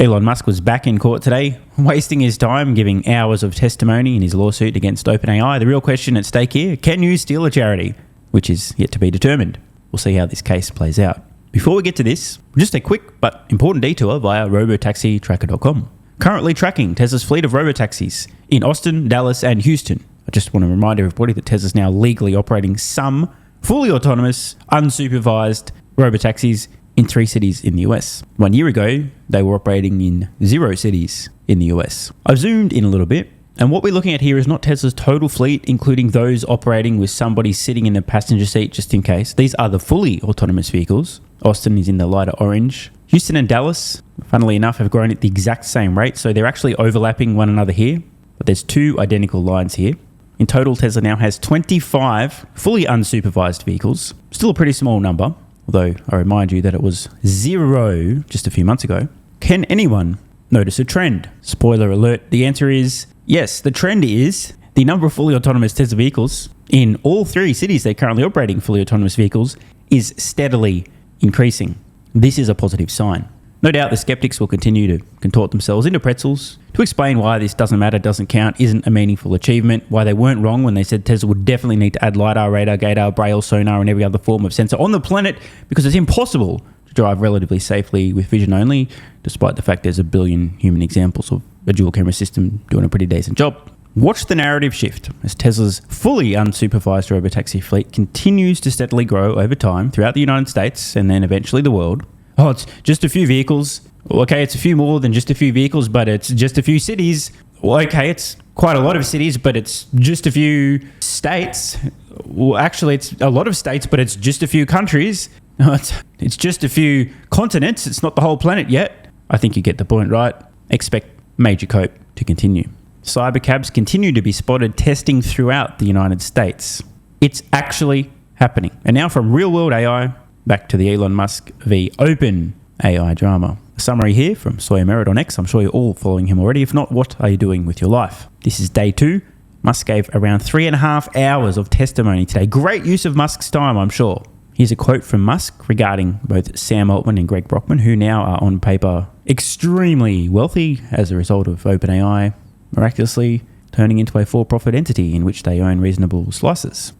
Elon Musk was back in court today, wasting his time giving hours of testimony in his lawsuit against OpenAI. The real question at stake here, can you steal a charity? Which is yet to be determined. We'll see how this case plays out. Before we get to this, just a quick but important detour via robotaxitracker.com. Currently tracking Tesla's fleet of robotaxis in Austin, Dallas and Houston. I just want to remind everybody that Tesla's now legally operating some fully autonomous, unsupervised robotaxis in 3 cities in the US. 1 year ago, they were operating in 0 cities in the US. I've zoomed in a little bit, and what we're looking at here is not Tesla's total fleet, including those operating with somebody sitting in the passenger seat just in case. These are the fully autonomous vehicles. Austin is in the lighter orange. Houston and Dallas, funnily enough, have grown at the exact same rate, so they're actually overlapping one another here, but there's 2 identical lines here. In total, Tesla now has 25 fully unsupervised vehicles. Still a pretty small number, although I remind you that it was 0 just a few months ago. Can anyone notice a trend? Spoiler alert, the answer is yes. The trend is the number of fully autonomous Tesla vehicles in all 3 cities they're currently operating fully autonomous vehicles is steadily increasing. This is a positive sign. No doubt the skeptics will continue to contort themselves into pretzels to explain why this doesn't matter, doesn't count, isn't a meaningful achievement, why they weren't wrong when they said Tesla would definitely need to add LiDAR, radar, gator, braille, sonar and every other form of sensor on the planet because it's impossible to drive relatively safely with vision only, despite the fact there's a billion human examples of a dual camera system doing a pretty decent job. Watch the narrative shift as Tesla's fully unsupervised robotaxi fleet continues to steadily grow over time throughout the United States and then eventually the world. Oh, it's just a few vehicles. Well, okay, it's a few more than just a few vehicles, but it's just a few cities. Well, okay, it's quite a lot of cities, but it's just a few states. Well, actually, it's a lot of states, but it's just a few countries. It's just a few continents. It's not the whole planet yet. I think you get the point, right? Expect major cope to continue. Cybercabs continue to be spotted testing throughout the United States. It's actually happening. And now from real-world AI, back to the Elon Musk v. OpenAI drama. A summary here from Sawyer Merritt on X. I'm sure you're all following him already. If not, what are you doing with your life? This is day 2. Musk gave around 3.5 hours of testimony today. Great use of Musk's time, I'm sure. Here's a quote from Musk regarding both Sam Altman and Greg Brockman, who now are on paper extremely wealthy as a result of OpenAI miraculously turning into a for-profit entity in which they own reasonable slices.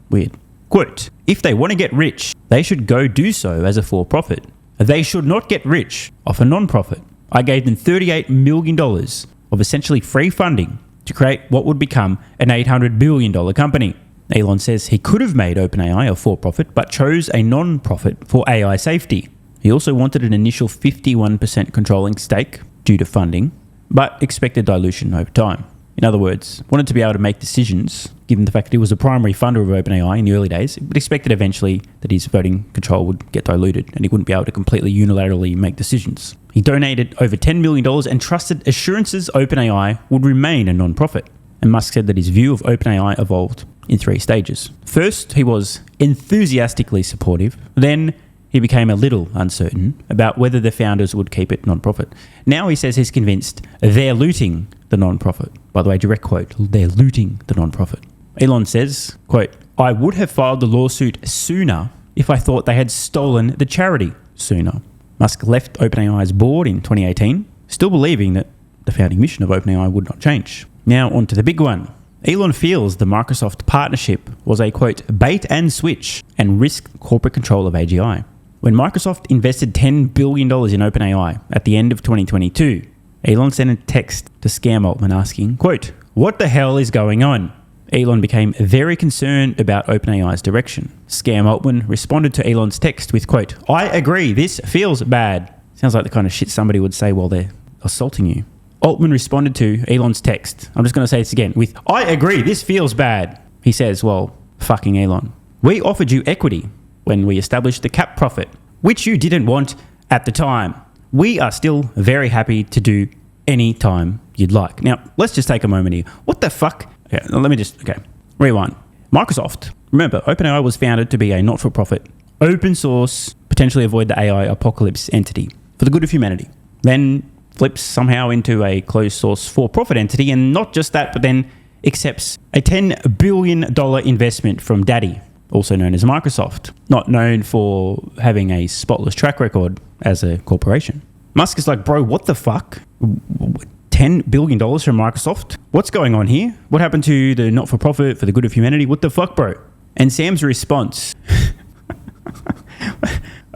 Weird. Quote, if they want to get rich, they should go do so as a for-profit. They should not get rich off a non-profit. I gave them $38 million of essentially free funding to create what would become an $800 billion company. Elon says he could have made OpenAI a for-profit, but chose a non-profit for AI safety. He also wanted an initial 51% controlling stake due to funding, but expected dilution over time. In other words, wanted to be able to make decisions, given the fact that he was a primary funder of OpenAI in the early days, but expected eventually that his voting control would get diluted and he wouldn't be able to completely unilaterally make decisions. He donated over $10 million and trusted assurances OpenAI would remain a non-profit. And Musk said that his view of OpenAI evolved in 3 stages. First, he was enthusiastically supportive. Then he became a little uncertain about whether the founders would keep it non-profit. Now he says he's convinced they're looting the non-profit. By the way, direct quote, they're looting the non-profit. Elon says, quote, I would have filed the lawsuit sooner if I thought they had stolen the charity sooner. Musk left OpenAI's board in 2018, still believing that the founding mission of OpenAI would not change. Now on to the big one. Elon feels the Microsoft partnership was a, quote, bait and switch and risked corporate control of AGI. When Microsoft invested $10 billion in OpenAI at the end of 2022, Elon sent a text to Scam Altman asking, quote, what the hell is going on? Elon became very concerned about OpenAI's direction. Scam Altman responded to Elon's text with, quote, I agree, this feels bad. Sounds like the kind of shit somebody would say while they're assaulting you. Altman responded to Elon's text, I'm just going to say this again, with, I agree, this feels bad. He says, well, fucking Elon. We offered you equity when we established the cap profit, which you didn't want at the time. We are still very happy to do any time you'd like. Now, let's just take a moment here. What the fuck? Okay, rewind. Microsoft. Remember, OpenAI was founded to be a not-for-profit, open source, potentially avoid the AI apocalypse entity for the good of humanity. Then flips somehow into a closed source for-profit entity, and not just that, but then accepts a $10 billion investment from Daddy, also known as Microsoft, not known for having a spotless track record as a corporation. Musk is like, bro, what the fuck? $10 billion from Microsoft? What's going on here? What happened to the not-for-profit for the good of humanity? What the fuck, bro? And Sam's response...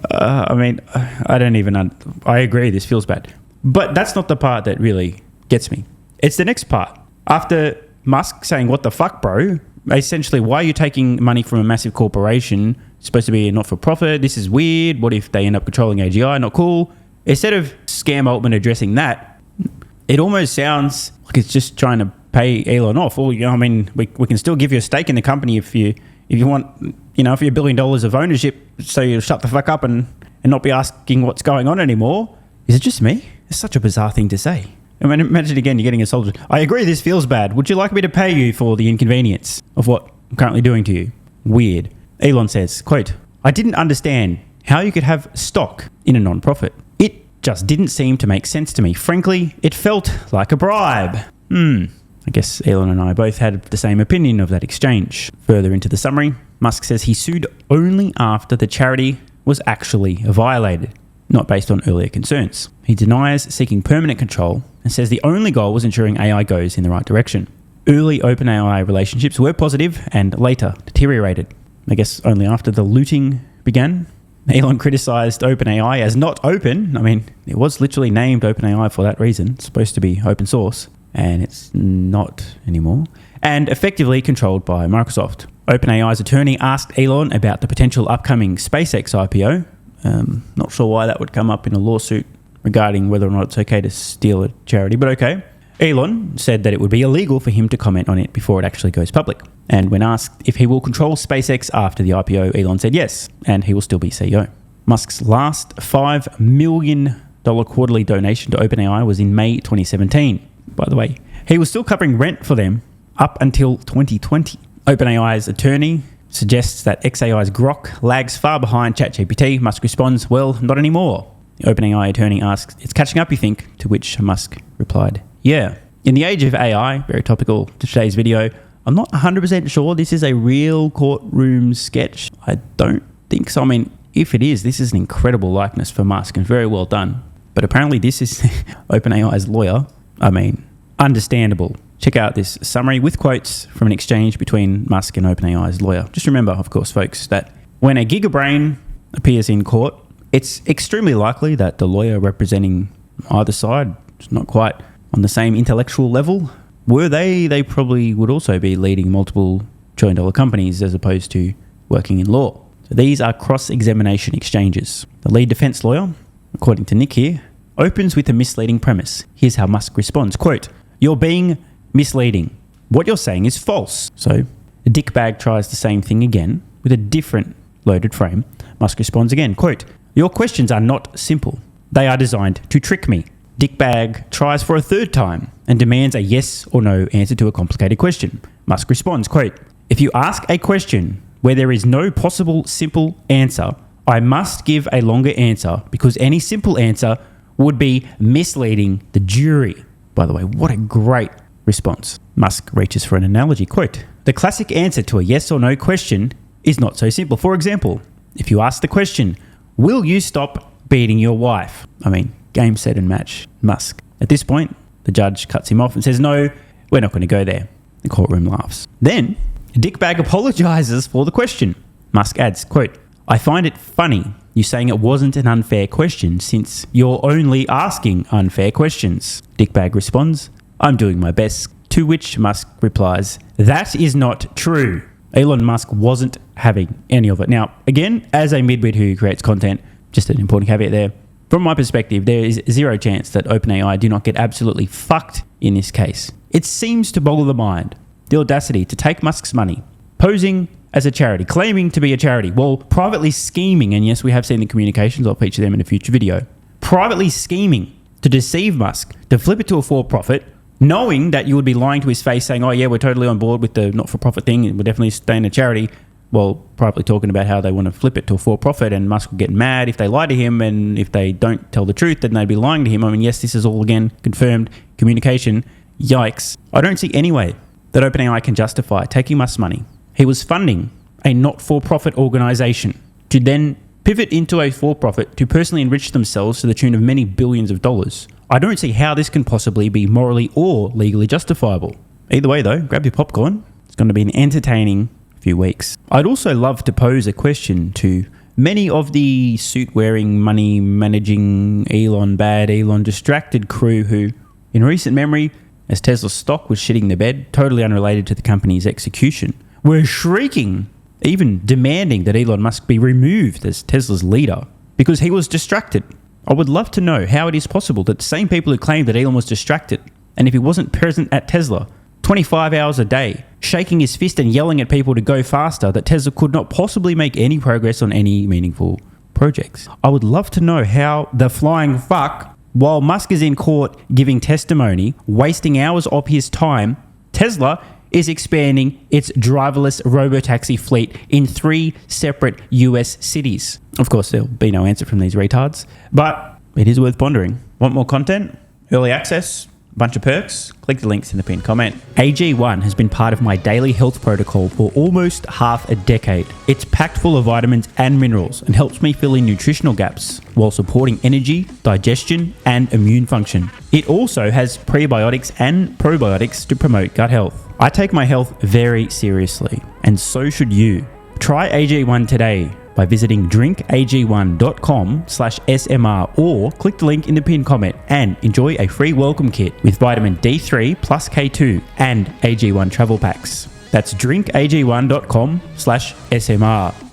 I agree, this feels bad. But that's not the part that really gets me. It's the next part. After Musk saying, what the fuck, bro? Essentially, why are you taking money from a massive corporation? It's supposed to be a not-for-profit. This is weird. What if they end up controlling AGI? Not cool. Instead of Scam Altman addressing that, it almost sounds like it's just trying to pay Elon off. Well, we can still give you a stake in the company if you want, if you're $1 billion of ownership, so you shut the fuck up and not be asking what's going on anymore. Is it just me? It's such a bizarre thing to say. I mean, imagine again, you're getting assaulted. I agree, this feels bad. Would you like me to pay you for the inconvenience of what I'm currently doing to you? Weird. Elon says, quote, I didn't understand how you could have stock in a non-profit. It just didn't seem to make sense to me. Frankly, it felt like a bribe. I guess Elon and I both had the same opinion of that exchange. Further into the summary, Musk says he sued only after the charity was actually violated, not based on earlier concerns. He denies seeking permanent control and says the only goal was ensuring AI goes in the right direction. Early OpenAI relationships were positive and later deteriorated. I guess only after the looting began. Elon criticized OpenAI as not open. I mean, it was literally named OpenAI for that reason. It's supposed to be open source, and it's not anymore. And effectively controlled by Microsoft. OpenAI's attorney asked Elon about the potential upcoming SpaceX IPO. Not sure why that would come up in a lawsuit regarding whether or not it's okay to steal a charity, but okay. Elon said that it would be illegal for him to comment on it before it actually goes public. And when asked if he will control SpaceX after the IPO, Elon said yes, and he will still be CEO. Musk's last $5 million quarterly donation to OpenAI was in May 2017. By the way, he was still covering rent for them up until 2020. OpenAI's attorney suggests that XAI's Grok lags far behind ChatGPT. Musk responds, well, not anymore. The OpenAI attorney asks, it's catching up, you think? To which Musk replied, yeah. In the age of AI, very topical to today's video, I'm not 100% sure this is a real courtroom sketch. I don't think so. I mean, if it is, this is an incredible likeness for Musk and very well done. But apparently this is OpenAI's lawyer. I mean, understandable. Check out this summary with quotes from an exchange between Musk and OpenAI's lawyer. Just remember, of course, folks, that when a gigabrain appears in court, it's extremely likely that the lawyer representing either side is not quite on the same intellectual level. Were they probably would also be leading multiple trillion-dollar companies as opposed to working in law. So these are cross-examination exchanges. The lead defense lawyer, according to Nick here, opens with a misleading premise. Here's how Musk responds, quote, you're being misleading. What you're saying is false. So the dickbag tries the same thing again with a different loaded frame. Musk responds again, quote, your questions are not simple. They are designed to trick me. Dickbag tries for a third time and demands a yes or no answer to a complicated question. Musk responds, quote, if you ask a question where there is no possible simple answer, I must give a longer answer because any simple answer would be misleading the jury. By the way, what a great response. Musk reaches for an analogy, quote, the classic answer to a yes or no question is not so simple. For example, if you ask the question, will you stop beating your wife? I mean, game, set and match, Musk. At this point, the judge cuts him off and says, no, we're not going to go there. The courtroom laughs. Then, dickbag apologizes for the question. Musk adds, quote, I find it funny you saying it wasn't an unfair question since you're only asking unfair questions. Dickbag responds, I'm doing my best. To which Musk replies, that is not true. Elon Musk wasn't having any of it. Now, again, as a midwit who creates content, just an important caveat there. From my perspective, there is zero chance that OpenAI do not get absolutely fucked in this case. It seems to boggle the mind, the audacity to take Musk's money, posing as a charity, claiming to be a charity, while privately scheming, and yes, we have seen the communications, I'll feature them in a future video, privately scheming to deceive Musk, to flip it to a for-profit, knowing that you would be lying to his face saying, oh yeah, we're totally on board with the not-for-profit thing and we're definitely staying a charity, while privately talking about how they want to flip it to a for-profit, and Musk will get mad if they lie to him, and if they don't tell the truth, then they'd be lying to him. I mean, yes, this is all, again, confirmed communication. Yikes. I don't see any way that OpenAI can justify taking Musk's money. He was funding a not-for-profit organization to then pivot into a for-profit to personally enrich themselves to the tune of many billions of dollars. I don't see how this can possibly be morally or legally justifiable. Either way though, grab your popcorn. It's going to be an entertaining few weeks. I'd also love to pose a question to many of the suit-wearing, money-managing, Elon distracted crew who, in recent memory, as Tesla's stock was shitting the bed, totally unrelated to the company's execution, were shrieking, even demanding that Elon Musk be removed as Tesla's leader because he was distracted. I would love to know how it is possible that the same people who claimed that Elon was distracted, and if he wasn't present at Tesla 25 hours a day, shaking his fist and yelling at people to go faster, that Tesla could not possibly make any progress on any meaningful projects. I would love to know how the flying fuck, while Musk is in court giving testimony, wasting hours of his time, Tesla is expanding its driverless robotaxi fleet in 3 separate US cities. Of course, there'll be no answer from these retards, but it is worth pondering. Want more content? Early access? Bunch of perks? Click the links in the pinned comment. AG1 has been part of my daily health protocol for almost half a decade. It's packed full of vitamins and minerals and helps me fill in nutritional gaps while supporting energy, digestion, and immune function. It also has prebiotics and probiotics to promote gut health. I take my health very seriously, and so should you. Try AG1 today by visiting drinkag1.com/SMR or click the link in the pinned comment and enjoy a free welcome kit with vitamin D3 plus K2 and AG1 travel packs. That's drinkag1.com/SMR.